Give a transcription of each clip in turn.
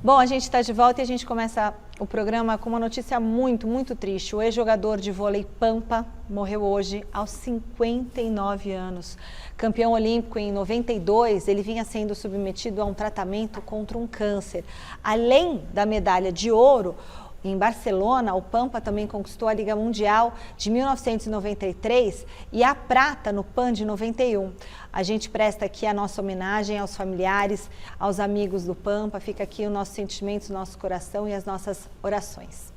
Bom, a gente está de volta e a gente começa o programa com uma notícia muito triste. O ex-jogador de vôlei Pampa morreu hoje aos 59 anos. Campeão olímpico em 92, ele vinha sendo submetido a um tratamento contra um câncer. Além da medalha de ouro, em Barcelona, o Pampa também conquistou a Liga Mundial de 1993 e a prata no PAN de 91. A gente presta aqui a nossa homenagem aos familiares, aos amigos do Pampa. Fica aqui os nossos sentimentos, o nosso coração e as nossas orações.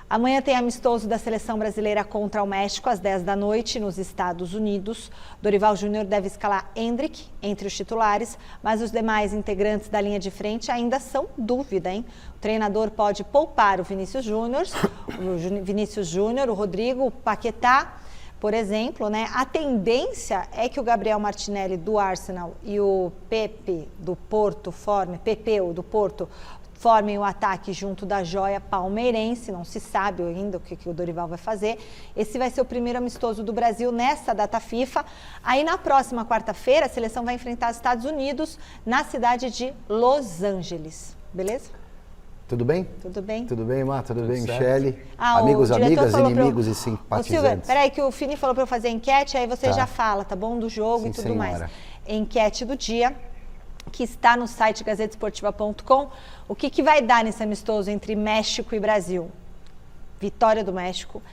Amanhã tem amistoso da Seleção Brasileira contra o México, às 10 da noite, nos Estados Unidos. Dorival Júnior deve escalar Endrick entre os titulares, mas os demais integrantes da linha de frente ainda são dúvida, hein? O treinador pode poupar o Vinícius Júnior, o Rodrigo, o Paquetá, por exemplo, né? A tendência é que o Gabriel Martinelli do Arsenal e o Pepe do Porto formem o ataque junto da joia palmeirense. Não se sabe ainda o que o Dorival vai fazer. Esse vai ser o primeiro amistoso do Brasil nessa data FIFA. Aí na próxima quarta-feira a seleção vai enfrentar os Estados Unidos na cidade de Los Angeles. Beleza? Tudo bem? Tudo bem. Tudo bem, Má? Tudo bem, certo. Michele? Amigos, amigas, inimigos e simpatizantes. Silvia, peraí que o Fini falou para eu fazer a enquete, aí você já fala, tá bom? Do jogo e tudo mais. Enquete do dia, que está no site gazetesportiva.com. O que vai dar nesse amistoso entre México e Brasil? Vitória do México,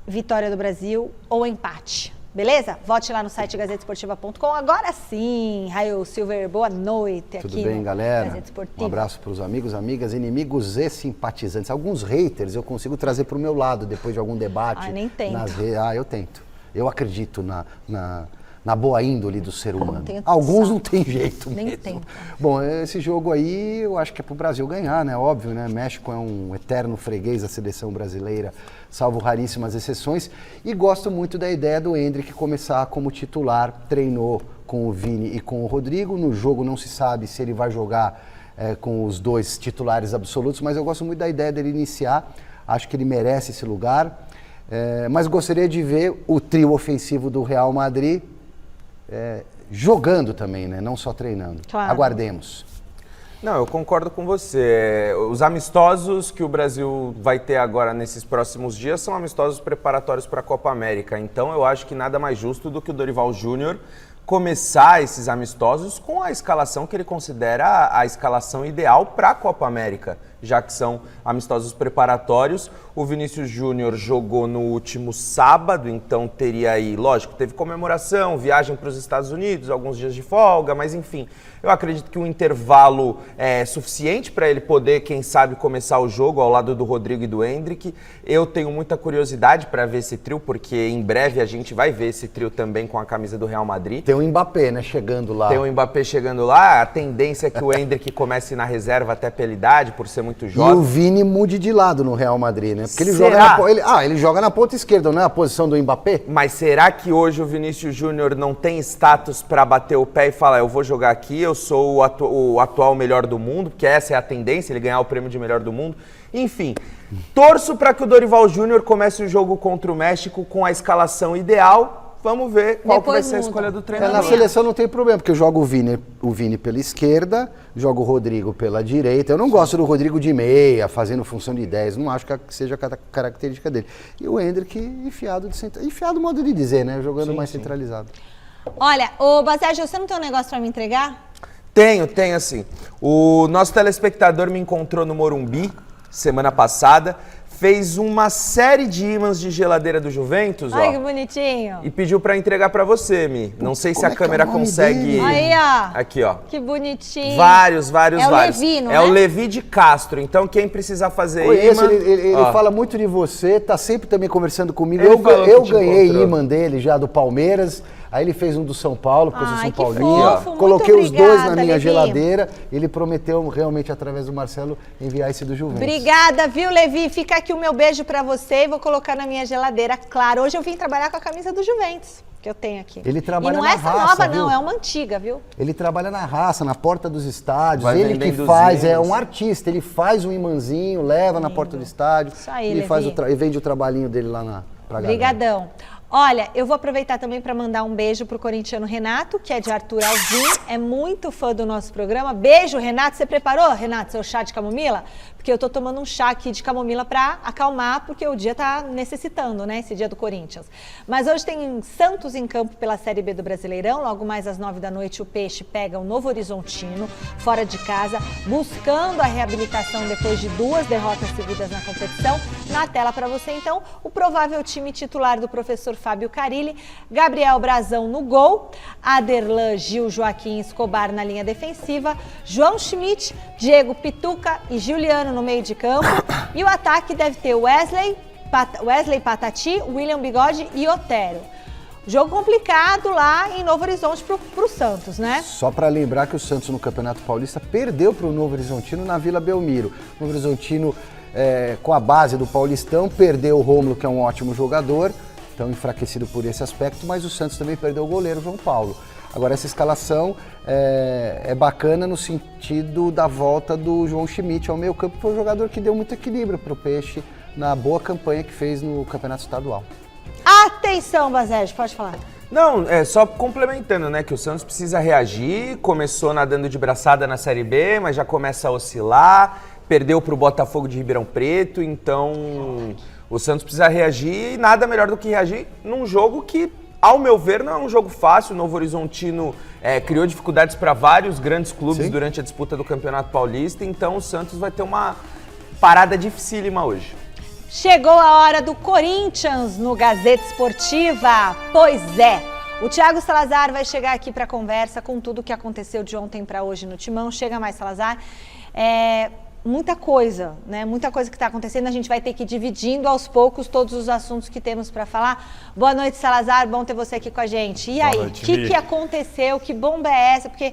vitória do Brasil ou empate? Beleza? Vote lá no site gazetesportiva.com. Agora sim, Raio Silver, boa noite. Tudo bem, galera? Um abraço para os amigos, amigas, inimigos e simpatizantes. Alguns haters eu consigo trazer para o meu lado depois de algum debate. Nem tento. Eu tento. Eu acredito na boa índole do ser humano. Alguns não tem jeito mesmo. Nem tem. Bom, esse jogo aí eu acho que é pro Brasil ganhar, né? Óbvio, né? México é um eterno freguês da seleção brasileira, salvo raríssimas exceções. E gosto muito da ideia do Endrick começar como titular. Treinou com o Vini e com o Rodrigo. No jogo não se sabe se ele vai jogar com os dois titulares absolutos, mas eu gosto muito da ideia dele iniciar. Acho que ele merece esse lugar. Mas gostaria de ver o trio ofensivo do Real Madrid jogando também, né? Não só treinando. Claro. Aguardemos. Não, eu concordo com você. Os amistosos que o Brasil vai ter agora nesses próximos dias são amistosos preparatórios para a Copa América. Então eu acho que nada mais justo do que o Dorival Júnior começar esses amistosos com a escalação que ele considera a escalação ideal para a Copa América, já que são amistosos preparatórios. O Vinícius Júnior jogou no último sábado, então teria aí, lógico, teve comemoração, viagem para os Estados Unidos, alguns dias de folga, mas enfim, eu acredito que um intervalo é suficiente para ele poder, quem sabe, começar o jogo ao lado do Rodrigo e do Endrick. Eu tenho muita curiosidade para ver esse trio, porque em breve a gente vai ver esse trio também com a camisa do Real Madrid. Tem o Mbappé, né, chegando lá. Tem o Mbappé chegando lá, a tendência é que o Endrick comece na reserva até pela idade, por ser muito jovem. E o Vini mude de lado no Real Madrid, né? Porque ele joga na ponta esquerda, não é a posição do Mbappé? Mas será que hoje o Vinícius Júnior não tem status para bater o pé e falar, eu vou jogar aqui, eu sou o atual melhor do mundo, porque essa é a tendência, ele ganhar o prêmio de melhor do mundo. Enfim, torço para que o Dorival Júnior comece o jogo contra o México com a escalação ideal. Vamos ver qual que vai ser a escolha do treinador. Na seleção não tem problema, porque eu jogo o Vini pela esquerda, jogo o Rodrigo pela direita. Eu não gosto do Rodrigo de meia, fazendo função de 10, não acho que seja a característica dele. E o Endrick enfiado modo de dizer, né? Jogando mais centralizado. Olha, ô Basérgio, você não tem um negócio para me entregar? Tenho sim. O nosso telespectador me encontrou no Morumbi semana passada. Fez uma série de ímãs de geladeira do Juventus, Ai, que bonitinho. E pediu pra entregar pra você, Mi. Não sei se a câmera consegue... Aí, ó. Aqui, ó. Que bonitinho. Vários. É o Levi, não é? É o Levi de Castro. Então, quem precisar fazer imã... Ele fala muito de você, tá sempre também conversando comigo. Eu ganhei imã dele já do Palmeiras. Aí ele fez um do São Paulo, porque eu sou São Paulino. Coloquei os dois na minha geladeira. Ele prometeu realmente, através do Marcelo, enviar esse do Juventus. Obrigada, viu, Levi? Fica aqui o meu beijo pra você e vou colocar na minha geladeira. Claro, hoje eu vim trabalhar com a camisa do Juventus, que eu tenho aqui. Ele trabalha na raça. E não é essa nova, não, é uma antiga, viu? Ele trabalha na raça, na porta dos estádios. Ele que faz, é um artista. Ele faz um imãzinho, leva na porta do estádio. Isso aí, ele faz vende o trabalhinho dele lá pra galera. Obrigadão. Olha, eu vou aproveitar também para mandar um beijo pro corintiano Renato, que é de Arthur Alvim, é muito fã do nosso programa. Beijo, Renato. Você preparou, Renato, seu chá de camomila? Porque eu tô tomando um chá aqui de camomila para acalmar, porque o dia tá necessitando, né, esse dia do Corinthians. Mas hoje tem Santos em campo pela Série B do Brasileirão. Logo mais às 9h o Peixe pega o Novo Horizontino, fora de casa, buscando a reabilitação depois de 2 derrotas seguidas na competição. Na tela para você, então, o provável time titular do professor Fábio Carilli: Gabriel Brazão no gol, Aderlan, Gil, Joaquim Escobar na linha defensiva, João Schmidt, Diego Pituca e Juliano no meio de campo. E o ataque deve ter Wesley Patati, William Bigode e Otero. Jogo complicado lá em Novo Horizonte para o Santos, né? Só para lembrar que o Santos no Campeonato Paulista perdeu para o Novo Horizontino na Vila Belmiro. O Novo Horizontino, com a base do Paulistão, perdeu o Rômulo, que é um ótimo jogador, então enfraquecido por esse aspecto, mas o Santos também perdeu o goleiro João Paulo. Agora, essa escalação é bacana no sentido da volta do João Schmidt ao meio campo. Foi um jogador que deu muito equilíbrio para o Peixe na boa campanha que fez no Campeonato Estadual. Atenção, Basege, pode falar. Não, só complementando, né, que o Santos precisa reagir. Começou nadando de braçada na Série B, mas já começa a oscilar. Perdeu para o Botafogo de Ribeirão Preto, então o Santos precisa reagir, e nada melhor do que reagir num jogo que, ao meu ver, não é um jogo fácil. O Novo Horizontino criou dificuldades para vários grandes clubes Sim. durante a disputa do Campeonato Paulista, então o Santos vai ter uma parada dificílima hoje. Chegou a hora do Corinthians no Gazeta Esportiva. Pois é, o Thiago Salazar vai chegar aqui para conversa com tudo o que aconteceu de ontem para hoje no Timão. Chega mais, Salazar. Muita coisa, né? Muita coisa que está acontecendo. A gente vai ter que ir dividindo aos poucos todos os assuntos que temos para falar. Boa noite, Salazar. Bom ter você aqui com a gente. E aí, o que aconteceu? Que bomba é essa? Porque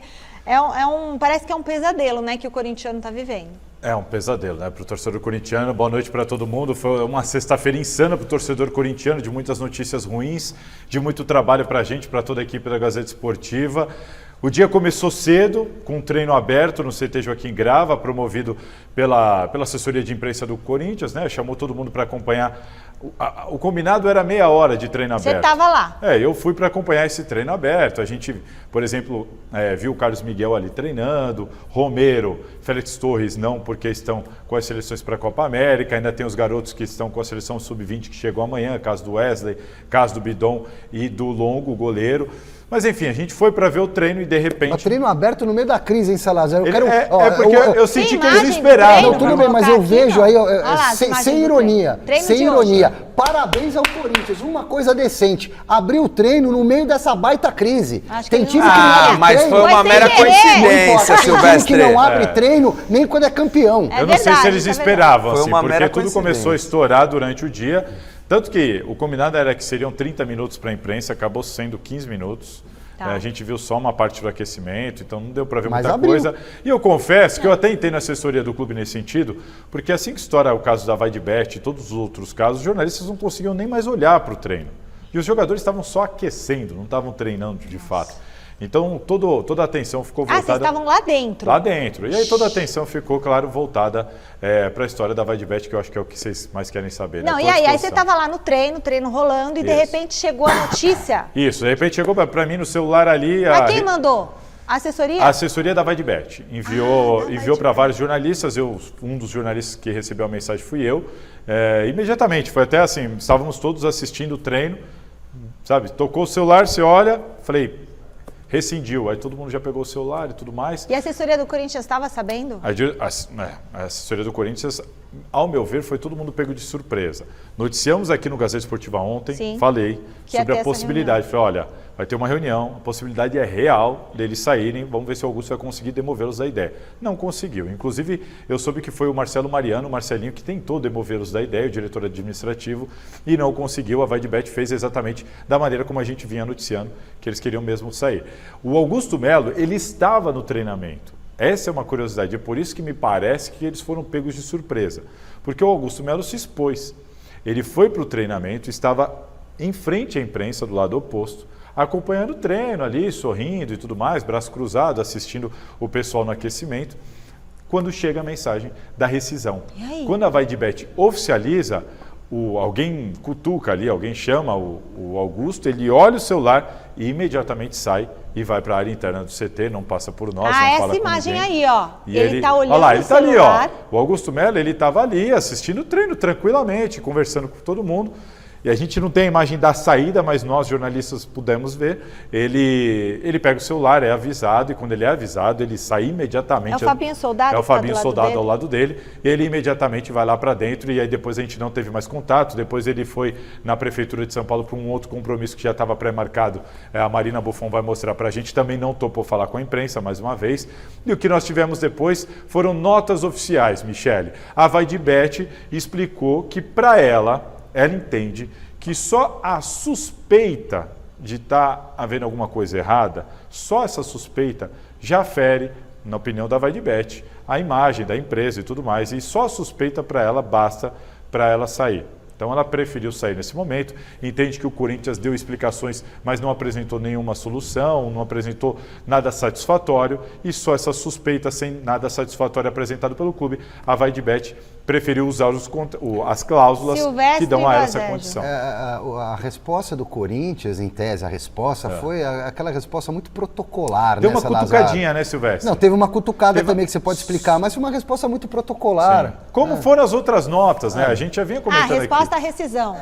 parece que é um pesadelo, né, que o corintiano está vivendo. É um pesadelo, né, para o torcedor corintiano. Boa noite para todo mundo. Foi uma sexta-feira insana para o torcedor corintiano, de muitas notícias ruins, de muito trabalho para a gente, para toda a equipe da Gazeta Esportiva. O dia começou cedo, com um treino aberto no CT Joaquim Grava, promovido pela assessoria de imprensa do Corinthians, né? Chamou todo mundo para acompanhar. O combinado era meia hora de treino aberto. Você estava lá? Eu fui para acompanhar esse treino aberto. A gente, por exemplo, viu o Carlos Miguel ali treinando, Romero, Félix Torres não, porque estão com as seleções para a Copa América. Ainda tem os garotos que estão com a seleção sub-20 que chegou amanhã, caso do Wesley, caso do Bidon e do Longo, o goleiro. Mas enfim, a gente foi para ver o treino e de repente... O treino aberto no meio da crise, hein, Salazar? Porque eu senti que eles esperavam. Não, tudo bem, mas eu vejo aí, sem ironia, parabéns ao Corinthians, uma coisa decente. Abriu o treino no meio dessa baita crise. Tem time que não abre mas treino. foi uma mera coincidência, Silvestre. Tem time que não abre treino nem quando é campeão. Eu não sei se eles esperavam, assim, porque tudo começou a estourar durante o dia. Tanto que o combinado era que seriam 30 minutos para a imprensa, acabou sendo 15 minutos. Tá. A gente viu só uma parte do aquecimento, então não deu para ver muita coisa. E eu confesso que eu até entrei na assessoria do clube nesse sentido, porque assim que estoura o caso da Vaidbet e todos os outros casos, os jornalistas não conseguiam nem mais olhar para o treino. E os jogadores estavam só aquecendo, não estavam treinando de fato. Então, toda a atenção ficou voltada... vocês estavam lá dentro? Lá dentro. E aí toda a atenção ficou, claro, voltada para a história da Vaidbet, que eu acho que é o que vocês mais querem saber. Não, né? e aí você estava lá no treino rolando, e de repente chegou a notícia. Isso, de repente chegou para mim no celular ali... Mas quem mandou? A assessoria? A assessoria da Vaidbet. Enviou para vários jornalistas, um dos jornalistas que recebeu a mensagem fui eu. Imediatamente, foi até assim, estávamos todos assistindo o treino, sabe? Tocou o celular, você olha, falei... Rescindiu, aí todo mundo já pegou o celular e tudo mais. E a assessoria do Corinthians estava sabendo? A assessoria do Corinthians, ao meu ver, foi todo mundo pego de surpresa. Noticiamos aqui no Gazeta Esportiva ontem, falei sobre a possibilidade. Falei, olha, vai ter uma reunião, a possibilidade é real deles saírem, vamos ver se o Augusto vai conseguir demovê-los da ideia. Não conseguiu. Inclusive, eu soube que foi o Marcelo Mariano, o Marcelinho, que tentou demovê-los da ideia, o diretor administrativo, e não conseguiu. A Vaidbet fez exatamente da maneira como a gente vinha noticiando, que eles queriam mesmo sair. O Augusto Melo, ele estava no treinamento. Essa é uma curiosidade, é por isso que me parece que eles foram pegos de surpresa. Porque o Augusto Melo se expôs. Ele foi para o treinamento, estava em frente à imprensa, do lado oposto, acompanhando o treino ali, sorrindo e tudo mais, braço cruzado, assistindo o pessoal no aquecimento, quando chega a mensagem da rescisão. Quando a Vaidbet oficializa, alguém cutuca ali, alguém chama o Augusto, ele olha o celular e imediatamente sai e vai para a área interna do CT, não passa por nós, não fala com ninguém. Essa imagem aí, ó. E ele tá olhando olha lá, ele o tá ali, celular. ó. O Augusto Melo, ele estava ali assistindo o treino tranquilamente, conversando com todo mundo. E a gente não tem a imagem da saída, mas nós, jornalistas, pudemos ver. Ele pega o celular, é avisado, e quando ele é avisado, ele sai imediatamente. É o Fabinho Soldado? É o Fabinho Soldado ao lado dele. Ele imediatamente vai lá para dentro, e aí depois a gente não teve mais contato. Depois ele foi na Prefeitura de São Paulo para um outro compromisso que já estava pré-marcado. A Marina Buffon vai mostrar para a gente. Também não topou falar com a imprensa, mais uma vez. E o que nós tivemos depois foram notas oficiais, Michele. A Vaidbet explicou que, para ela entende que só a suspeita de estar havendo alguma coisa errada, só essa suspeita já fere, na opinião da Vaidbet, a imagem da empresa e tudo mais, e só a suspeita para ela basta para ela sair. Então ela preferiu sair nesse momento, entende que o Corinthians deu explicações, mas não apresentou nenhuma solução, não apresentou nada satisfatório, e só essa suspeita sem nada satisfatório apresentado pelo clube, a Vaidbet preferiu usar as cláusulas que dão a ela essa condição. A resposta do Corinthians, em tese, a resposta foi aquela resposta muito protocolar. Deu uma cutucadinha, né, Silvestre? Não, teve uma cutucada também que você pode explicar, mas foi uma resposta muito protocolar. Sim. Como foram as outras notas, né? A gente já vinha comentando aqui. A resposta à rescisão.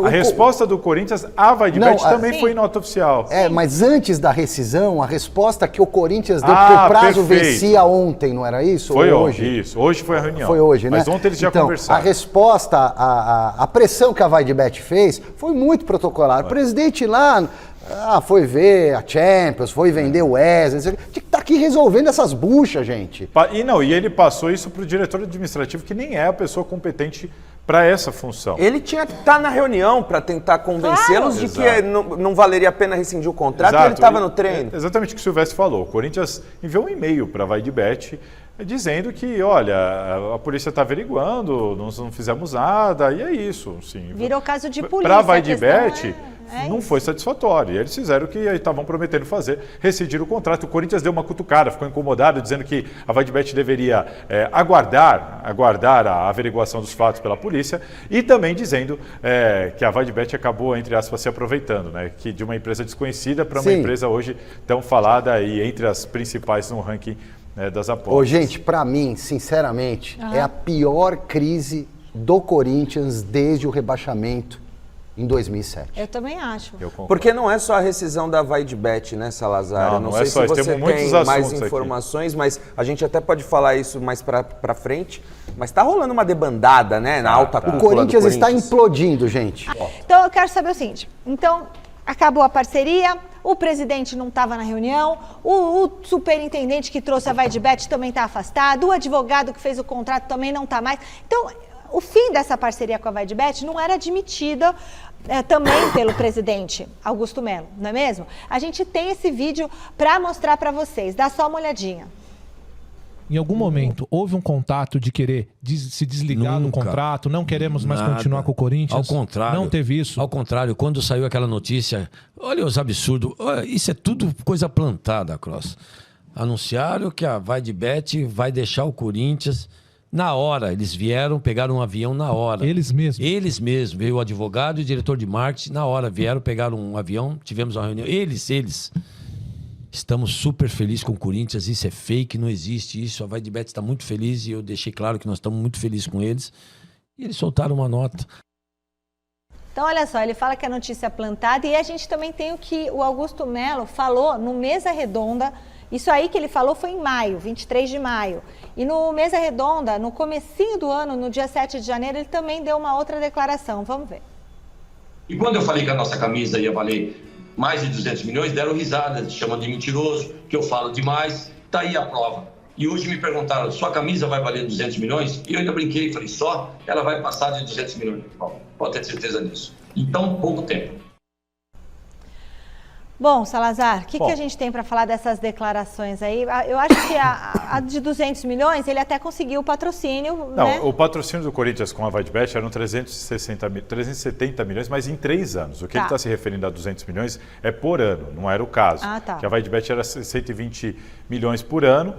A resposta do Corinthians à Vaidbet também foi em nota oficial. Mas antes da rescisão, a resposta que o Corinthians deu, porque o prazo vencia ontem, não era isso? Foi hoje. Isso, hoje foi a reunião. Foi hoje, né? Mas ontem eles já conversaram. A resposta, a pressão que a Vaidbet fez foi muito protocolar. O presidente lá foi ver a Champions, foi vender o Wesley, tinha que estar aqui resolvendo essas buchas, gente. E ele passou isso para o diretor administrativo, que nem é a pessoa competente para essa função. Ele tinha que estar na reunião para tentar convencê-los de que não valeria a pena rescindir o contrato, e ele estava no treino. Exatamente o que o Silvestre falou. O Corinthians enviou um e-mail para a Vaidbet dizendo que, olha, a polícia está averiguando, nós não fizemos nada, e é isso. Sim. Virou caso de polícia. Para a Vaidbet, não foi satisfatório. E eles fizeram o que estavam prometendo fazer, rescindir o contrato. O Corinthians deu uma cutucada, ficou incomodado, dizendo que a Vaidbet deveria aguardar a averiguação dos fatos pela polícia, e também dizendo que a Vaidbet acabou, entre aspas, se aproveitando, né? Que de uma empresa desconhecida para uma empresa hoje tão falada e entre as principais no ranking das apostas. Gente, para mim, sinceramente, é a pior crise do Corinthians desde o rebaixamento em 2007. Eu também acho. Porque não é só a rescisão da Vaidbet, né, Salazar? Não sei se você tem mais informações, mas a gente até pode falar isso mais pra frente. Mas tá rolando uma debandada, né, na alta cúpula do Corinthians. O Corinthians está implodindo, gente. Então eu quero saber o seguinte. Então, acabou a parceria, o presidente não estava na reunião, o superintendente que trouxe a Vaidbet também está afastado, o advogado que fez o contrato também não está mais. Então, o fim dessa parceria com a Vaidbet não era admitida também pelo presidente Augusto Melo, não é mesmo? A gente tem esse vídeo para mostrar para vocês, dá só uma olhadinha. Em algum momento, houve um contato de querer se desligar do contrato, não queremos mais continuar com o Corinthians? Ao contrário. Não teve isso? Ao contrário, quando saiu aquela notícia, olha os absurdos, isso é tudo coisa plantada, Cross. Anunciaram que a Vaidbet vai deixar o Corinthians na hora. Eles vieram, pegaram um avião na hora. Eles mesmos? Eles mesmos. Veio o advogado e o diretor de marketing na hora. Vieram, pegaram um avião, tivemos uma reunião. Eles. Estamos super felizes com o Corinthians, isso é fake, não existe isso. A Vaidbet está muito feliz e eu deixei claro que nós estamos muito felizes com eles. E eles soltaram uma nota. Então, olha só, ele fala que a notícia é plantada e a gente também tem o que o Augusto Melo falou no Mesa Redonda. Isso aí que ele falou foi em maio, 23 de maio. E no Mesa Redonda, no comecinho do ano, no dia 7 de janeiro, ele também deu uma outra declaração. Vamos ver. E quando eu falei que a nossa camisa ia valer mais de 200 milhões, deram risada, chamando de mentiroso, que eu falo demais, tá aí a prova. E hoje me perguntaram, sua camisa vai valer 200 milhões? E eu ainda brinquei e falei, só ela vai passar de 200 milhões. Bom, pode ter certeza disso. Em tão pouco tempo. Bom, Salazar, o que a gente tem para falar dessas declarações aí? Eu acho que a de 200 milhões, ele até conseguiu o patrocínio, Não, né? O patrocínio do Corinthians com a VaidBet eram 370 milhões, mas em 3 anos. O que ele está se referindo a 200 milhões é por ano, não era o caso. Que a VaidBet era 120 milhões por ano,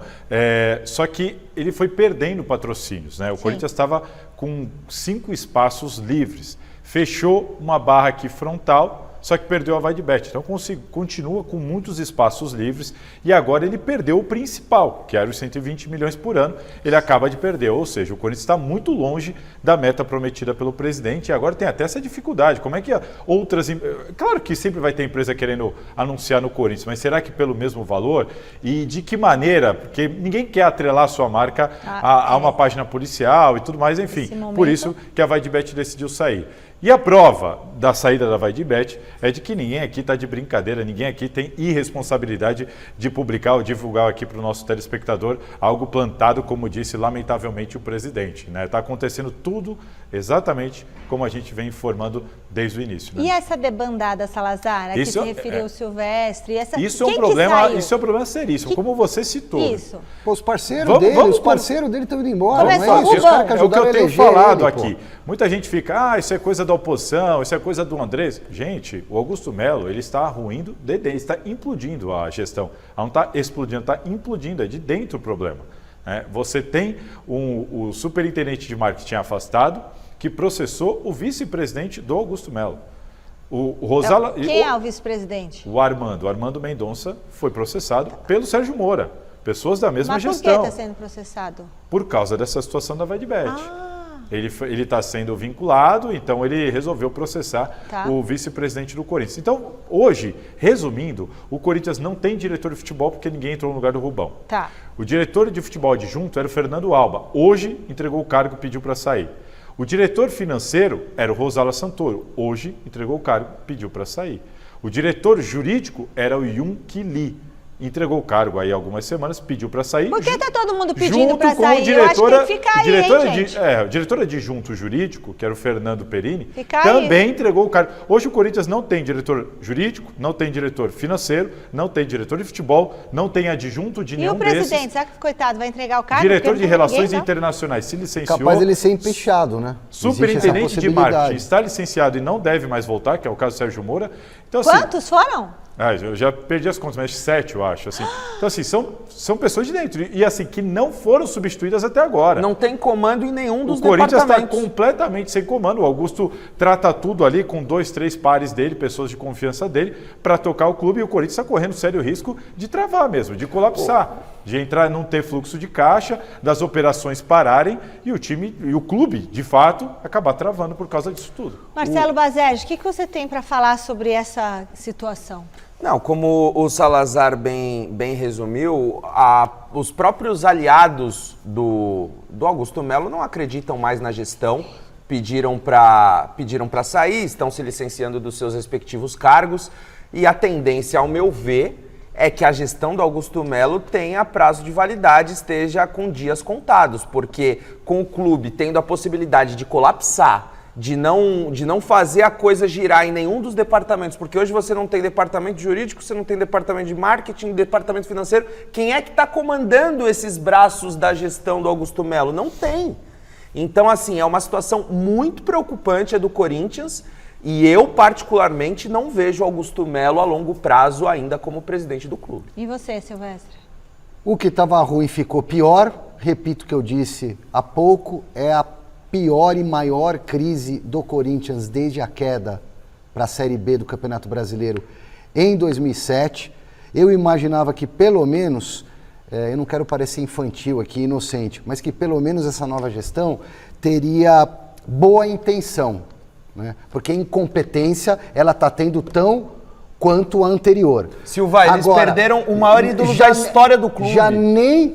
só que ele foi perdendo patrocínios, né? O Corinthians estava com 5 espaços livres, fechou uma barra aqui frontal, só que perdeu a VaidBet. Então continua com muitos espaços livres e agora ele perdeu o principal, que era os 120 milhões por ano, ele acaba de perder. Ou seja, o Corinthians está muito longe da meta prometida pelo presidente e agora tem até essa dificuldade. Como é que outras... Claro que sempre vai ter empresa querendo anunciar no Corinthians, mas será que pelo mesmo valor? E de que maneira? Porque ninguém quer atrelar a sua marca a uma página policial e tudo mais, enfim. Por isso que a VaidBet decidiu sair. E a prova da saída da VaidBet é de que ninguém aqui está de brincadeira, ninguém aqui tem irresponsabilidade de publicar ou divulgar aqui para o nosso telespectador algo plantado, como disse lamentavelmente o presidente. Está acontecendo tudo exatamente como a gente vem informando desde o início. E essa debandada, Salazar, a que se referiu o Silvestre? Isso é um problema seríssimo, como você citou. Isso. Os parceiros dele estão indo embora. É o que eu tenho falado aqui. Muita gente fica, isso é coisa da oposição, isso é coisa do Andrés. Gente, o Augusto Melo, ele está ruindo de dentro, está implodindo a gestão. Não está explodindo, está implodindo, é de dentro o problema. Você tem o superintendente de marketing afastado que processou o vice-presidente do Augusto Melo. Quem é o vice-presidente? O Armando Mendonça foi processado pelo Sérgio Moura. Pessoas da mesma gestão. Mas por que está sendo processado? Por causa dessa situação da VaidBet. Ele está sendo vinculado, então ele resolveu processar o vice-presidente do Corinthians. Então, hoje, resumindo, o Corinthians não tem diretor de futebol porque ninguém entrou no lugar do Rubão. O diretor de futebol adjunto era o Fernando Alba. Hoje, entregou o cargo e pediu para sair. O diretor financeiro era o Rosala Santoro. Hoje, entregou o cargo e pediu para sair. O diretor jurídico era o Yun Kili. Entregou o cargo aí algumas semanas, pediu para sair. Por que está todo mundo pedindo para sair? Eu acho que tem que ficar aí, gente. O diretor adjunto jurídico, que era o Fernando Perini, também entregou o cargo. Hoje o Corinthians não tem diretor jurídico, não tem diretor financeiro, não tem diretor de futebol, não tem adjunto de nenhum desses. E o presidente, será que, coitado, vai entregar o cargo? Diretor de Relações Internacionais se licenciou. Capaz ele ser empichado, né? Superintendente de marketing está licenciado e não deve mais voltar, que é o caso do Sérgio Moura. Então, quantos foram? Eu já perdi as contas, mas 7, eu acho. Assim. Então, assim, são pessoas de dentro. E, assim, que não foram substituídas até agora. Não tem comando em nenhum dos departamentos. O Corinthians está completamente sem comando. O Augusto trata tudo ali com 2, 3 pares dele, pessoas de confiança dele, para tocar o clube. E o Corinthians está correndo sério risco de travar mesmo, de colapsar. De entrar, não ter fluxo de caixa, das operações pararem e o time e o clube, de fato, acabar travando por causa disso tudo. Marcelo Bazege, o que você tem para falar sobre essa situação? Não, como o Salazar bem resumiu, os próprios aliados do Augusto Melo não acreditam mais na gestão, pediram para sair, estão se licenciando dos seus respectivos cargos e a tendência, ao meu ver, é que a gestão do Augusto Melo tenha prazo de validade, esteja com dias contados, porque com o clube tendo a possibilidade de colapsar, de não fazer a coisa girar em nenhum dos departamentos, porque hoje você não tem departamento jurídico, você não tem departamento de marketing, departamento financeiro, quem é que está comandando esses braços da gestão do Augusto Melo? Não tem. Então, assim, é uma situação muito preocupante a do Corinthians, e eu, particularmente, não vejo Augusto Melo a longo prazo ainda como presidente do clube. E você, Silvestre? O que estava ruim ficou pior. Repito o que eu disse há pouco, é a pior e maior crise do Corinthians desde a queda para a Série B do Campeonato Brasileiro em 2007. Eu imaginava que pelo menos, eu não quero parecer infantil aqui, inocente, mas que pelo menos essa nova gestão teria boa intenção. Né? Porque a incompetência ela está tendo tão quanto a anterior. Silva, eles perderam o maior ídolo da história do clube. Já nem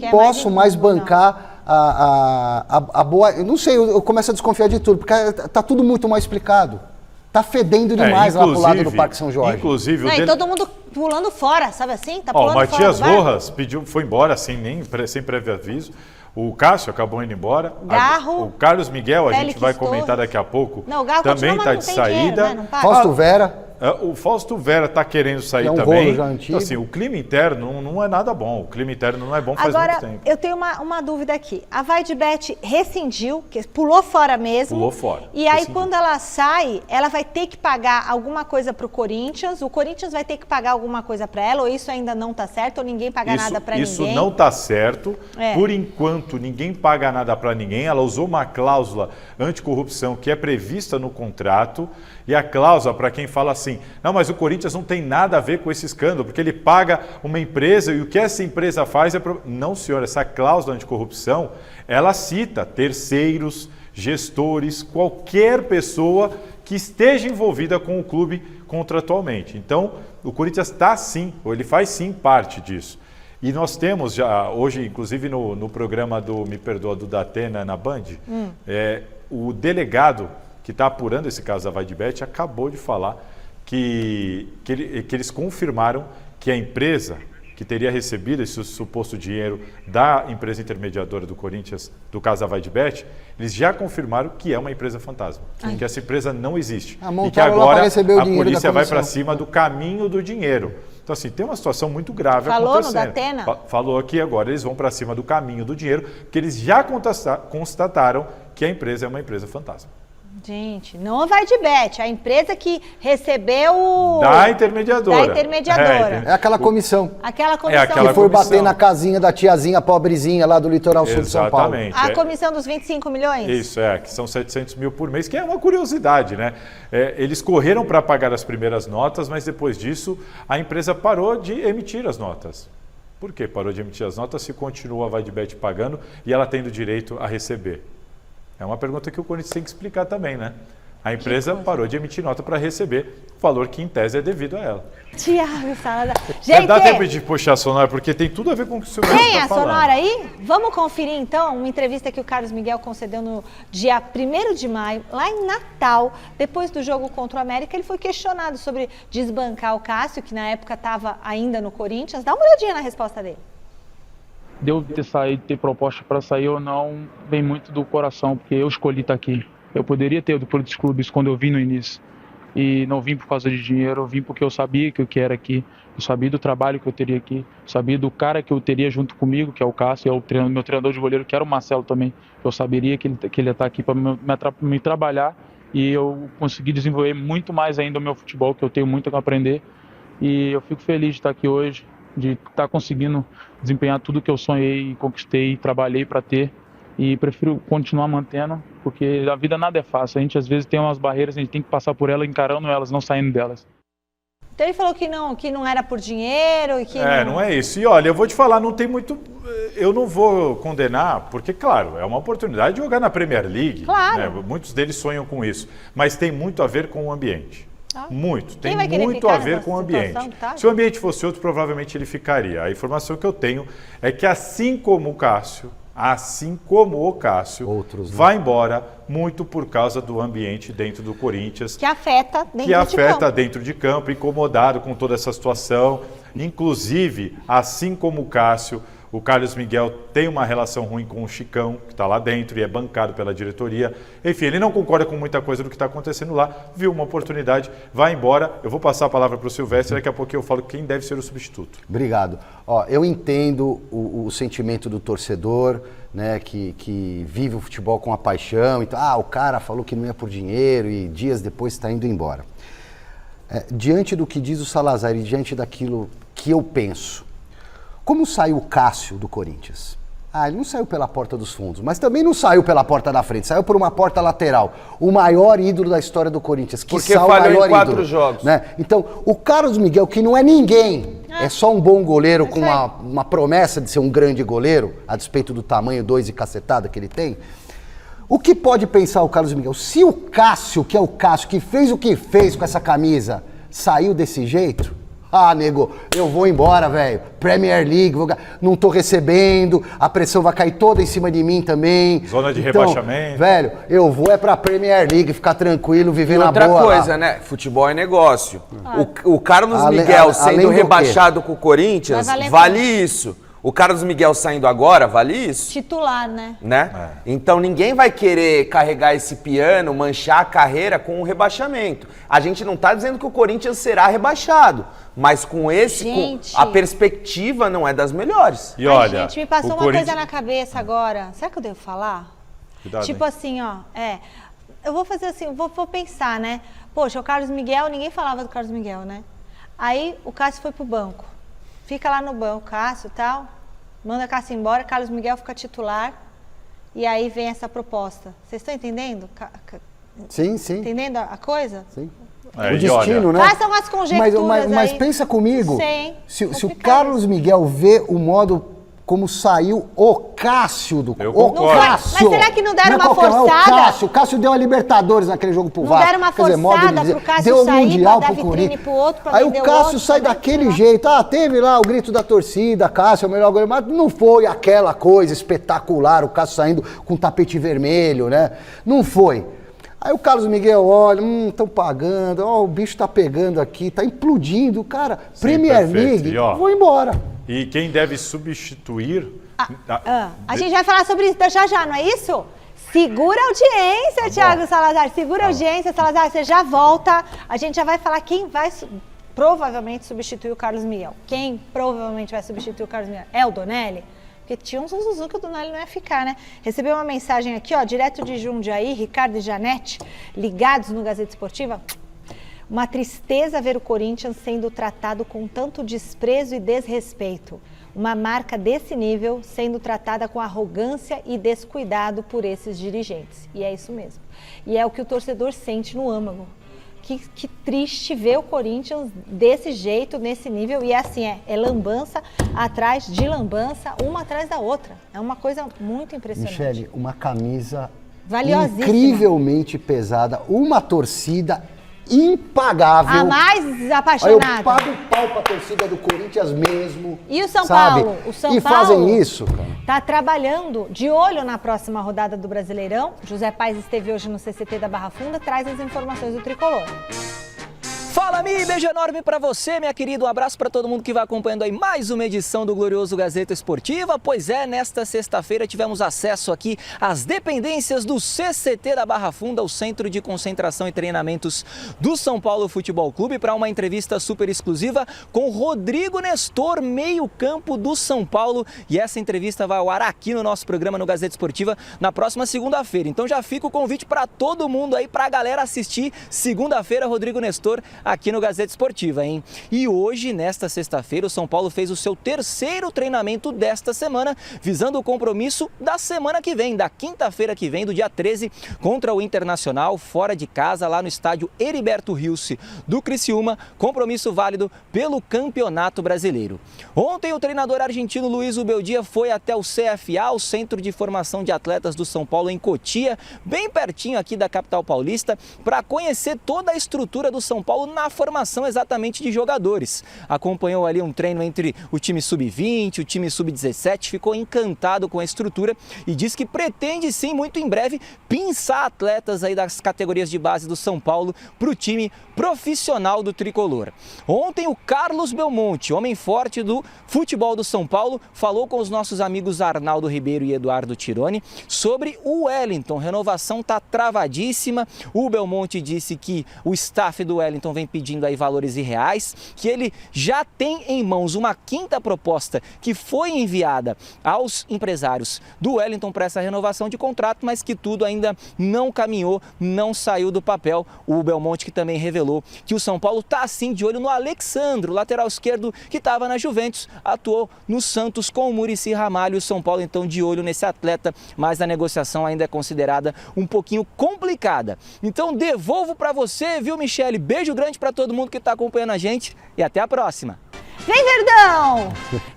posso mais bancar a boa... Eu não sei, eu começo a desconfiar de tudo, porque está tudo muito mal explicado. Está fedendo demais lá pro lado do Parque São Jorge. Todo mundo pulando fora, sabe assim? Tá pulando o Matias fora Rojas foi embora sem prévio aviso. O Cássio acabou indo embora. Garro, o Carlos Miguel, a Félix gente vai Torres. comentar daqui a pouco. Não, o Garro também está de saída. Dinheiro, né? Fausto Vera. O Fausto Vera está querendo sair também. Então, assim, o clima interno não é nada bom. O clima interno não é bom faz muito tempo. Agora, eu tenho uma dúvida aqui. A Vaidbet rescindiu, pulou fora mesmo. Pulou fora. E aí, quando ela sai, ela vai ter que pagar alguma coisa para o Corinthians. O Corinthians vai ter que pagar alguma coisa para ela, ou isso ainda não está certo, ou ninguém paga nada para ninguém? Isso não está certo. Por enquanto, ninguém paga nada para ninguém. Ela usou uma cláusula anticorrupção que é prevista no contrato. E a cláusula, para quem fala assim, não, mas o Corinthians não tem nada a ver com esse escândalo, porque ele paga uma empresa e o que essa empresa faz é... Não, senhor, essa cláusula anticorrupção, ela cita terceiros, gestores, qualquer pessoa que esteja envolvida com o clube contratualmente. Então, o Corinthians está sim, ou ele faz sim parte disso. E nós temos já, hoje, inclusive no programa do Me Perdoa, do Datena, na Band, o delegado que está apurando esse caso da Vaidbet, acabou de falar que eles confirmaram que a empresa que teria recebido esse suposto dinheiro da empresa intermediadora do Corinthians, do caso da Vaidbet, eles já confirmaram que é uma empresa fantasma, que essa empresa não existe. E que agora a polícia vai para cima do caminho do dinheiro. Então, assim, tem uma situação muito grave acontecendo. Falou no Datena? Falou que agora eles vão para cima do caminho do dinheiro, que eles já constataram que a empresa é uma empresa fantasma. Gente, não a Vaidbet, a empresa que recebeu... Da intermediadora. É aquela comissão. Aquela comissão. Que foi bater na casinha da tiazinha pobrezinha lá do litoral sul de São Paulo. Exatamente. A comissão dos 25 milhões? Isso, que são 700 mil por mês, que é uma curiosidade, né? Eles correram para pagar as primeiras notas, mas depois disso a empresa parou de emitir as notas. Por que parou de emitir as notas se continua a Vaidbet pagando e ela tendo direito a receber? É uma pergunta que o Corinthians tem que explicar também, né? A empresa parou de emitir nota para receber o valor que, em tese, é devido a ela. Tiago Salada. Gente, dá tempo de puxar a sonora, porque tem tudo a ver com o que o senhor está falando. Tem a sonora aí? Vamos conferir, então, uma entrevista que o Carlos Miguel concedeu no dia 1º de maio, lá em Natal. Depois do jogo contra o América, ele foi questionado sobre desbancar o Cássio, que na época estava ainda no Corinthians. Dá uma olhadinha na resposta dele. De eu ter saído, ter proposta para sair ou não, vem muito do coração, porque eu escolhi estar aqui. Eu poderia ter ido para outros clubes quando eu vim no início. E não vim por causa de dinheiro, eu vim porque eu sabia que eu era aqui. Eu sabia do trabalho que eu teria aqui. Eu sabia do cara que eu teria junto comigo, que é o Cássio, é o meu treinador de goleiro, que era o Marcelo também. Eu saberia que ele ia estar aqui para me trabalhar. E eu consegui desenvolver muito mais ainda o meu futebol, que eu tenho muito a aprender. E eu fico feliz de estar aqui hoje, de estar conseguindo desempenhar tudo que eu sonhei, conquistei, trabalhei para ter, e prefiro continuar mantendo, porque a vida nada é fácil, a gente às vezes tem umas barreiras, a gente tem que passar por elas, encarando elas, não saindo delas. Então ele falou que não era por dinheiro e que não é isso. E olha, eu vou te falar, não tem muito... Eu não vou condenar, porque, claro, é uma oportunidade de jogar na Premier League. Claro. Né? Muitos deles sonham com isso, mas tem muito a ver com o ambiente. Muito, tem muito a ver com o ambiente. Se o ambiente fosse outro, provavelmente ele ficaria. A informação que eu tenho é que assim como o Cássio, outros, vai embora muito por causa do ambiente dentro do Corinthians. Que afeta dentro de campo, incomodado com toda essa situação. Inclusive, assim como o Cássio, o Carlos Miguel tem uma relação ruim com o Chicão, que está lá dentro e é bancado pela diretoria. Enfim, ele não concorda com muita coisa do que está acontecendo lá, viu uma oportunidade, vai embora. Eu vou passar a palavra para o Silvestre, daqui a pouco eu falo quem deve ser o substituto. Obrigado. Eu entendo o sentimento do torcedor, né, que vive o futebol com a paixão. Então, o cara falou que não ia por dinheiro e dias depois está indo embora. Diante do que diz o Salazar e diante daquilo que eu penso, como saiu o Cássio do Corinthians? Ele não saiu pela porta dos fundos, mas também não saiu pela porta da frente, saiu por uma porta lateral. O maior ídolo da história do Corinthians. Porque falhou em 4 jogos. Né? Então, o Carlos Miguel, que não é ninguém, é só um bom goleiro com uma promessa de ser um grande goleiro, a despeito do tamanho 2 e cacetada que ele tem. O que pode pensar o Carlos Miguel? Se o Cássio, que é o Cássio, que fez o que fez com essa camisa, saiu desse jeito... Ah, nego, eu vou embora, velho. Premier League, não tô recebendo, a pressão vai cair toda em cima de mim também. Zona de rebaixamento. Velho, eu vou pra Premier League, ficar tranquilo, viver na boa. Outra coisa, né? Futebol é negócio. O Carlos Miguel sendo rebaixado com o Corinthians, vale isso. O Carlos Miguel saindo agora, vale isso? Titular, né? Então ninguém vai querer carregar esse piano, manchar a carreira com o rebaixamento. A gente não tá dizendo que o Corinthians será rebaixado, mas com a perspectiva não é das melhores. E olha, gente, me passou uma coisa na cabeça agora. Será que eu devo falar? Cuidado, tipo assim, ó, eu vou fazer assim, vou pensar, né? Poxa, o Carlos Miguel, ninguém falava do Carlos Miguel, né? Aí o Cássio foi pro banco. Fica lá no banco, Cássio e tal, manda a Cássio embora, Carlos Miguel fica titular, e aí vem essa proposta. Vocês estão entendendo? Sim. Entendendo a coisa? Sim. O destino, né? Façam as conjecturas mas aí. pensa comigo, Sim, se o Carlos Miguel vê o modo como saiu o Cássio do... Eu o concordo. Cássio! Mas será que não deram uma forçada? O Cássio deu a Libertadores naquele jogo pro Vasco. Não deram uma forçada pro Cássio deu sair, Mundial pra dar pro vitrine pro outro, pra Aí o vender Cássio sai daquele jeito. Teve lá o grito da torcida, Cássio é o melhor goleiro, mas não foi aquela coisa espetacular, o Cássio saindo com tapete vermelho, né? Não foi. Aí o Carlos Miguel olha, estão pagando, o bicho tá pegando aqui, tá implodindo, cara. Sim, Premier perfeito. League, vou embora. E quem deve substituir... A gente vai falar sobre isso já, não é isso? Segura a audiência, Thiago Salazar. Segura a audiência, Salazar. Você já volta. A gente já vai falar quem vai provavelmente substituir o Carlos Miguel. Quem provavelmente vai substituir o Carlos Miguel? É o Donelli? Porque tinha um zuzuzu que o Donelli não ia ficar, né? Recebeu uma mensagem aqui, ó, direto de Jundiaí, Ricardo e Janete, ligados no Gazeta Esportiva. Uma tristeza ver o Corinthians sendo tratado com tanto desprezo e desrespeito. Uma marca desse nível sendo tratada com arrogância e descuidado por esses dirigentes. E é isso mesmo. E é o que o torcedor sente no âmago. Que triste ver o Corinthians desse jeito, nesse nível. E é assim, é lambança atrás de lambança, uma atrás da outra. É uma coisa muito impressionante. Michele, uma camisa valiosíssima, incrivelmente pesada, uma torcida impagável. A mais apaixonada. Eu pago o pau pra torcida do Corinthians mesmo. E o São sabe? Paulo? O São e Paulo fazem isso, cara. Tá trabalhando de olho na próxima rodada do Brasileirão. José Paes esteve hoje no CCT da Barra Funda, traz as informações do Tricolor. Fala, Mi! Beijo enorme pra você, minha querida. Um abraço pra todo mundo que vai acompanhando aí mais uma edição do Glorioso Gazeta Esportiva. Pois é, nesta sexta-feira tivemos acesso aqui às dependências do CCT da Barra Funda, o Centro de Concentração e Treinamentos do São Paulo Futebol Clube, para uma entrevista super exclusiva com Rodrigo Nestor, meio-campo do São Paulo. E essa entrevista vai ao ar aqui no nosso programa no Gazeta Esportiva na próxima segunda-feira. Então já fica o convite para todo mundo aí, pra galera assistir segunda-feira, Rodrigo Nestor, aqui no Gazeta Esportiva, hein? E hoje, nesta sexta-feira, o São Paulo fez o seu terceiro treinamento desta semana, visando o compromisso da semana que vem, da quinta-feira que vem, do dia 13, contra o Internacional, fora de casa, lá no estádio Heriberto Rilse do Criciúma, compromisso válido pelo Campeonato Brasileiro. Ontem, o treinador argentino Luiz Ubeldia foi até o CFA, o Centro de Formação de Atletas do São Paulo, em Cotia, bem pertinho aqui da capital paulista, para conhecer toda a estrutura do São Paulo na formação exatamente de jogadores. Acompanhou ali um treino entre o time sub-20, o time sub-17, ficou encantado com a estrutura e diz que pretende sim, muito em breve, pinçar atletas aí das categorias de base do São Paulo para o time profissional do Tricolor. Ontem o Carlos Belmonte, homem forte do futebol do São Paulo, falou com os nossos amigos Arnaldo Ribeiro e Eduardo Tironi sobre o Wellington. Renovação tá travadíssima. O Belmonte disse que o staff do Wellington vem pedindo aí valores irreais, que ele já tem em mãos uma quinta proposta que foi enviada aos empresários do Wellington para essa renovação de contrato, mas que tudo ainda não caminhou, não saiu do papel. O Belmonte que também revelou que o São Paulo está assim de olho no Alexandro, lateral esquerdo que estava na Juventus, atuou no Santos com o Muricy Ramalho. O São Paulo então de olho nesse atleta, mas a negociação ainda é considerada um pouquinho complicada. Então devolvo para você, viu, Michele? Beijo grande para todo mundo que está acompanhando a gente e até a próxima. Vem, Verdão!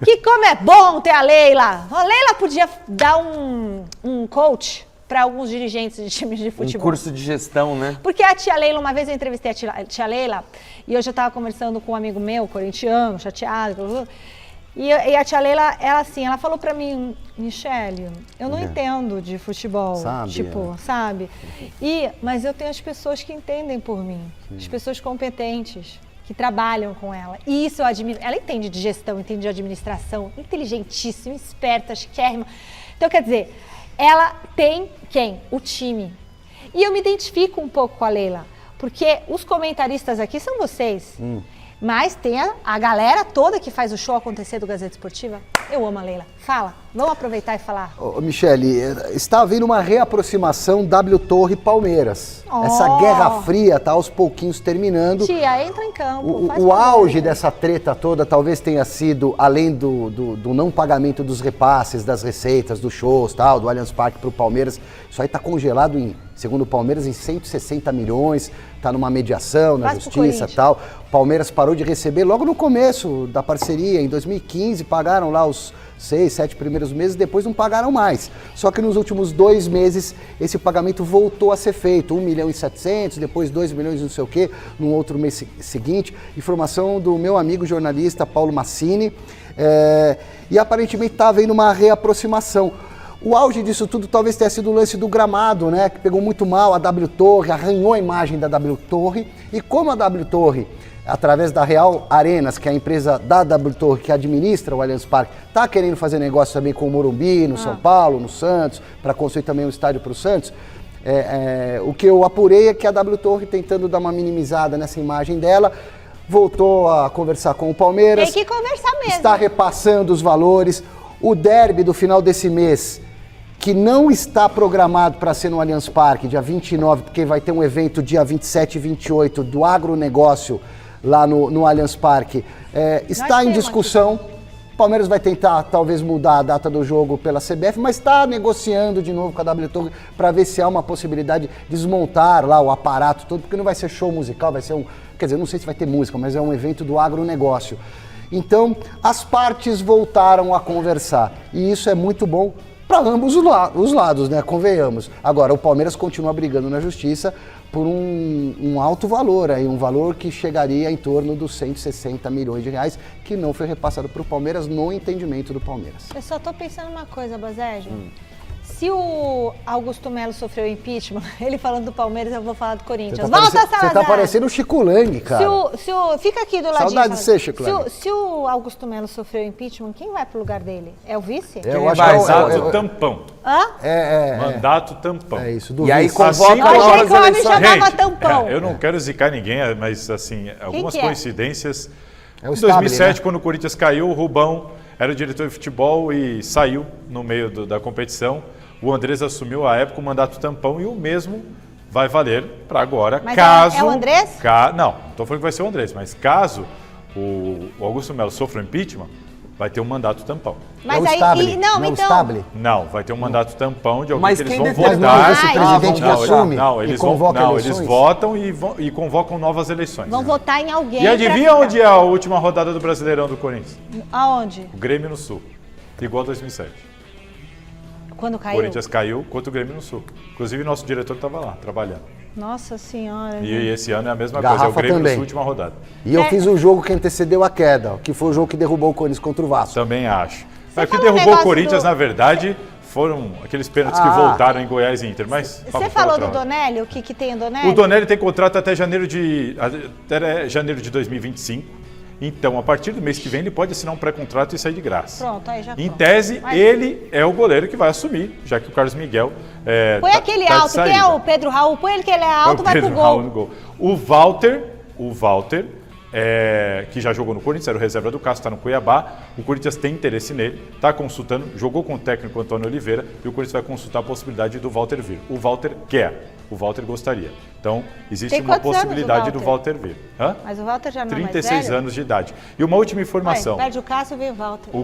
Que como é bom ter a Leila! A Leila podia dar um coach para alguns dirigentes de times de futebol. Um curso de gestão, né? Porque a tia Leila, uma vez eu entrevistei a tia Leila, e eu já estava conversando com um amigo meu, corintiano, chateado, e a tia Leila, ela falou pra mim, Michele, eu não entendo de futebol, sabe? Mas eu tenho as pessoas que entendem por mim, as pessoas competentes, que trabalham com ela. E isso eu admiro. Ela entende de gestão, entende de administração, inteligentíssima, esperta, chiquérrima. Então, quer dizer, ela tem quem? O time. E eu me identifico um pouco com a Leila, porque os comentaristas aqui são vocês. Mas tem a galera toda que faz o show acontecer do Gazeta Esportiva. Eu amo a Leila. Fala, vamos aproveitar e falar. Michele, está havendo uma reaproximação W Torre Palmeiras. Essa Guerra Fria está aos pouquinhos terminando. Tia, entra em campo. O auge dessa treta toda talvez tenha sido, além do não pagamento dos repasses, das receitas, dos shows, tal, do Allianz Parque para o Palmeiras. Isso aí está congelado, segundo o Palmeiras, em 160 milhões. Está numa mediação na justiça e tal. O Palmeiras parou de receber logo no começo da parceria, em 2015, pagaram lá os 6, 7 primeiros meses, depois não pagaram mais. Só que nos últimos 2 meses, esse pagamento voltou a ser feito, 1 milhão e 700, depois 2 milhões não sei o quê, no outro mês seguinte. Informação do meu amigo jornalista Paulo Massini, e aparentemente está havendo uma reaproximação. O auge disso tudo talvez tenha sido o lance do gramado, né? Que pegou muito mal a W Torre, arranhou a imagem da W Torre. E como a W Torre, através da Real Arenas, que é a empresa da W Torre que administra o Allianz Parque, está querendo fazer negócio também com o Morumbi, no São Paulo, no Santos, para construir também um estádio para o Santos. O que eu apurei é que a W Torre, tentando dar uma minimizada nessa imagem dela, voltou a conversar com o Palmeiras. Tem que conversar mesmo. Está repassando os valores. O derby do final desse mês, que não está programado para ser no Allianz Parque, dia 29, porque vai ter um evento dia 27 e 28 do agronegócio lá no Allianz Parque, está em discussão. O Palmeiras vai tentar, talvez, mudar a data do jogo pela CBF, mas está negociando de novo com a W Torre para ver se há uma possibilidade de desmontar lá o aparato todo, porque não vai ser show musical, vai ser quer dizer, não sei se vai ter música, mas é um evento do agronegócio. Então, as partes voltaram a conversar, e isso é muito bom para ambos os lados, né? Convenhamos. Agora, o Palmeiras continua brigando na justiça por um alto valor, um valor que chegaria em torno dos 160 milhões de reais, que não foi repassado para o Palmeiras no entendimento do Palmeiras. Eu só estou pensando uma coisa, Basejo. Se o Augusto Melo sofreu impeachment, ele falando do Palmeiras, eu vou falar do Corinthians. Volta, Salazar! Você tá parecendo o Chico Lang, cara. Fica aqui do ladinho. Saudade de ser, Chico Lang. Se o Augusto Melo sofreu impeachment, quem vai pro lugar dele? É o vice? Mandato tampão. Hã? Mandato tampão. É isso, do E aí vice. convoca novas eleições. Chamava tampão. Eu não quero zicar ninguém, mas assim, algumas coincidências. É o em 2007, né? quando o Corinthians caiu, o Rubão era o diretor de futebol e saiu no meio da competição. O Andrés assumiu à época o mandato tampão e o mesmo vai valer para agora, mas caso... é o Andrés? Não estou falando que vai ser o Andrés, mas caso o Augusto Melo sofra impeachment, vai ter um mandato tampão. Mas é o Stable. Não, vai ter um mandato tampão de alguém mas que eles quem vão votar. Esse presidente que assume Eles votam e convocam novas eleições. Vão votar em alguém. E adivinha onde é a última rodada do Brasileirão do Corinthians? Aonde? O Grêmio no Sul. Igual 2007. Quando caiu? O Corinthians caiu contra o Grêmio no Sul. Inclusive, nosso diretor estava lá, trabalhando. Nossa Senhora. E esse ano é a mesma Garrafa coisa, é o Grêmio também. no Sul, última rodada. E eu fiz o jogo que antecedeu a queda, que foi o jogo que derrubou o Corinthians contra o Vasco. Também acho. O que falou derrubou um o Corinthians, na verdade, foram aqueles pênaltis que voltaram em Goiás e Inter. Mas você falou do Donelli, o que tem o Donelli? O Donelli tem contrato até janeiro de 2025. Então, a partir do mês que vem, ele pode assinar um pré-contrato e sair de graça. Pronto, aí já Em tese, ele é o goleiro que vai assumir, já que o Carlos Miguel põe aquele alto, que é o Pedro Raul, põe ele que ele é alto, vai pro gol. O Walter, que já jogou no Corinthians, era o reserva do Cássio, está no Cuiabá. O Corinthians tem interesse nele, está consultando, jogou com o técnico Antônio Oliveira e o Corinthians vai consultar a possibilidade do Walter vir. O Walter quer, o Walter gostaria. Então, existe uma possibilidade do Walter vir. Hã? Mas o Walter já não é mais 36 velho? anos de idade. E uma última informação. Perde o Cássio e vem o Walter. O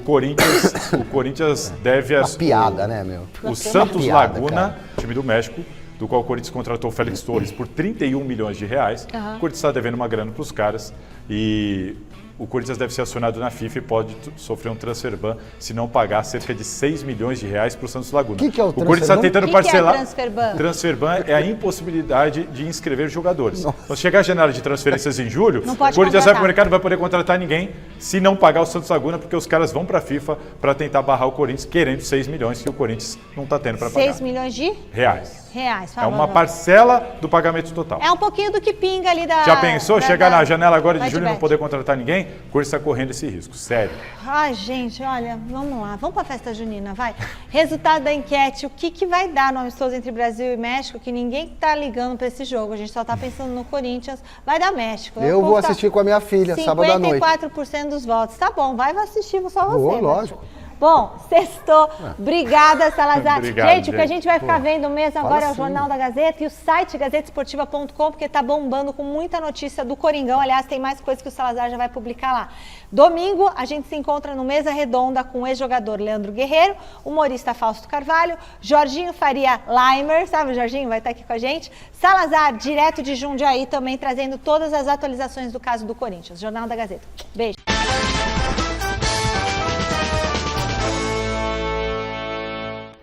Corinthians deve... Uma piada, né, meu? O Santos piada, Laguna, cara. time do México, do qual o Corinthians contratou o Félix Torres por 31 milhões de reais. O Corinthians está devendo uma grana para os caras e o Corinthians deve ser acionado na FIFA e pode sofrer um transfer ban se não pagar cerca de 6 milhões de reais para o Santos Laguna. O que é o transfer ban? O Corinthians está tentando parcelar. Que é transfer ban? Transfer ban é a impossibilidade de inscrever jogadores. Quando chegar a janela de transferências em julho, o Corinthians vai para o mercado, não vai poder contratar ninguém se não pagar o Santos Laguna, porque os caras vão para a FIFA para tentar barrar o Corinthians, querendo 6 milhões que o Corinthians não está tendo para pagar. 6 milhões de? Reais. Reais. É uma parcela do pagamento total. É um pouquinho do que pinga ali da... Já pensou chegar na janela agora de julho e não poder contratar ninguém? O Corinthians está correndo esse risco, sério. Ai, gente, olha, vamos lá. Vamos para a festa junina, vai. Resultado da enquete, o que vai dar no amistoso entre Brasil e México, que ninguém está ligando para esse jogo. A gente só está pensando no Corinthians. Vai dar México. Eu vou assistir com a minha filha, sábado à noite. 54% dos votos. Tá bom, vai assistir, só você. Vou, lógico. Bom, sextou. Obrigada, Salazar. Obrigado, gente, o que a gente vai ficar vendo mesmo agora é o assim. Jornal da Gazeta e o site gazetesportiva.com, porque tá bombando com muita notícia do Coringão. Aliás, tem mais coisas que o Salazar já vai publicar lá. Domingo, a gente se encontra no Mesa Redonda com o ex-jogador Leandro Guerreiro, humorista Fausto Carvalho, Jorginho Faria Leimer, sabe o Jorginho? Vai estar aqui com a gente. Salazar, direto de Jundiaí, também trazendo todas as atualizações do caso do Corinthians. Jornal da Gazeta. Beijo.